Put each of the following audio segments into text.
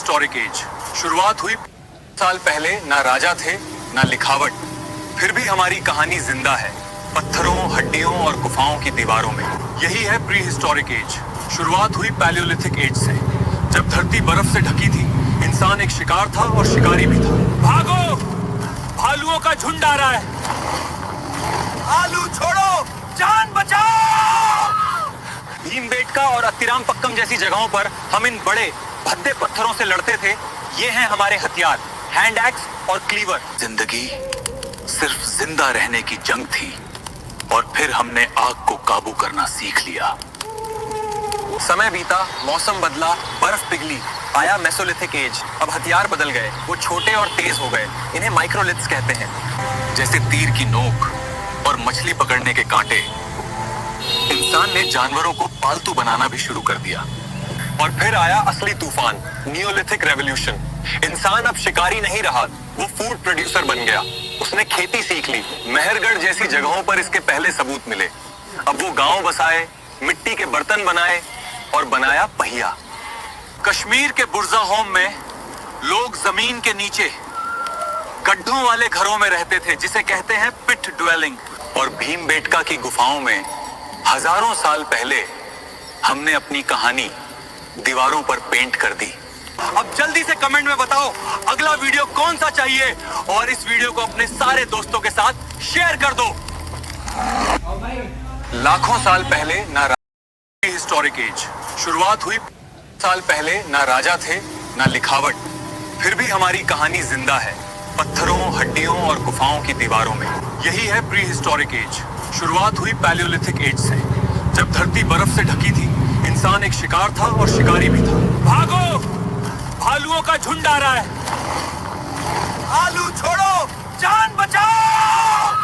Historic as. शुरुआत हुई साल पहले, ना राजा थे ना लिखावट, फिर भी हमारी कहानी जिंदा है पत्थरों, हड्डियों और गुफाओं की दीवारों में। यही है प्री हिस्टोरिक एज। शुरुआत हुई पैलियोलिथिक एज से, जब धरती बर्फ से ढकी थी। इंसान एक शिकार था और शिकारी भी था। भागो, भालुओं का झुंड आ रहा है। आलू छोड़ो, जान बचाओ। भीमबेटका और अत्तिरामपक्कम जैसी जगहों पर हम इन बड़े भद्दे पत्थरों से लड़ते थे। ये हैं हमारे हथियार, हैंड एक्स और क्लीवर। जिंदगी सिर्फ जिंदा रहने की जंग थी और फिर हमने आग को काबू करना सीख लिया। समय बीता, मौसम बदला, बर्फ पिघली, आया मेसोलिथिक एज। अब हथियार बदल गए, वो छोटे और तेज हो गए। इन्हें माइक्रोलिथ्स कहते हैं। जैसे तीर की नोक और मछली पकड़ने के कांटे। इंसान ने जानवरों को पालतू बनाना भी शुरू कर दिया। और फिर आया असली तूफान, नियोलिथिक रेवोल्यूशन। इंसान अब शिकारी नहीं रहा, वो फूड प्रोड्यूसर बन गया। उसने खेती सीख ली। मेहरगढ़ जैसी जगहों पर इसके पहले सबूत मिले। अब वो गांव बसाए, मिट्टी के बर्तन बनाए और बनाया पहिया। कश्मीर के बुर्जा होम में लोग जमीन के नीचे गड्ढों वाले घरों में रहते थे, जिसे कहते हैं पिट ड्वेलिंग। और भीमबेटका की गुफाओं में हजारों साल पहले हमने अपनी कहानी दीवारों पर पेंट कर दी। अब जल्दी से कमेंट में बताओ अगला वीडियो कौन सा चाहिए, और इस वीडियो को अपने सारे दोस्तों के साथ शेयर कर दो। लाखों साल पहले ना हिस्टोरिक एज। शुरुआत हुई साल पहले, ना राजा थे ना लिखावट, फिर भी हमारी कहानी जिंदा है पत्थरों, हड्डियों और गुफाओं की दीवारों में। यही है प्री हिस्टोरिक एज। शुरुआत हुई पैलियोलिथिक एज से, जब धरती बर्फ से ढकी थी। इंसान एक शिकार था और शिकारी भी था। भागो, भालुओं का झुंड आ रहा है। आलू छोड़ो, जान बचाओ।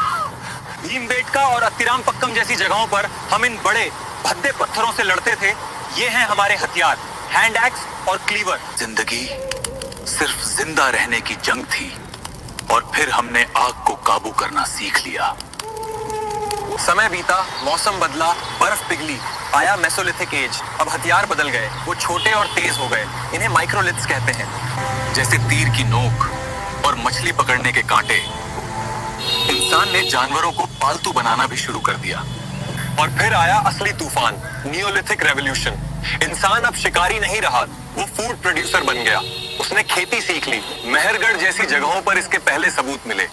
भीमबेटका और अत्तिरामपक्कम जैसी जगहों पर हम इन बड़े भद्दे पत्थरों से लड़ते थे। ये हैं हमारे हथियार, हैंड एक्स और क्लीवर। जिंदगी सिर्फ जिंदा रहने की जंग थी और फिर हमने आग को काबू करना सीख लिया। समय बीता, मौसम बदला, बर्फ पिघली, आया मेसोलिथिक एज। अब हथियार बदल गए, वो छोटे और तेज हो गए। इन्हें माइक्रोलिथ्स कहते हैं। जैसे तीर की नोक और मछली पकड़ने के कांटे। इंसान ने जानवरों को पालतू बनाना भी शुरू कर दिया। और फिर आया असली तूफान, नियोलिथिक रेवोल्यूशन। इंसान अब शिकारी नहीं रहा, वो फूड प्रोड्यूसर बन गया। उसने खेती सीख ली। मेहरगढ़ जैसी जगहों पर इसके पहले सबूत मिले।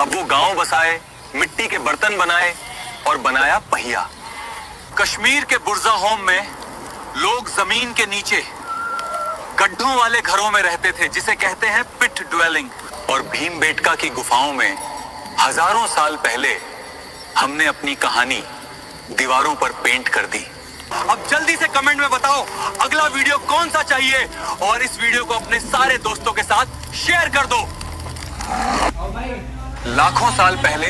अब वो गांव बसाए, मिट्टी के बर्तन बनाए और बनाया पहिया। कश्मीर के बुर्जा होम में लोग जमीन के नीचे गड्ढों वाले घरों में रहते थे, जिसे कहते हैं पिट ड्वेलिंग। और भीमबेटका की गुफाओं में हजारों साल पहले हमने अपनी कहानी दीवारों पर पेंट कर दी। अब जल्दी से कमेंट में बताओ अगला वीडियो कौन सा चाहिए, और इस वीडियो को अपने सारे दोस्तों के साथ शेयर कर दो। लाखों साल पहले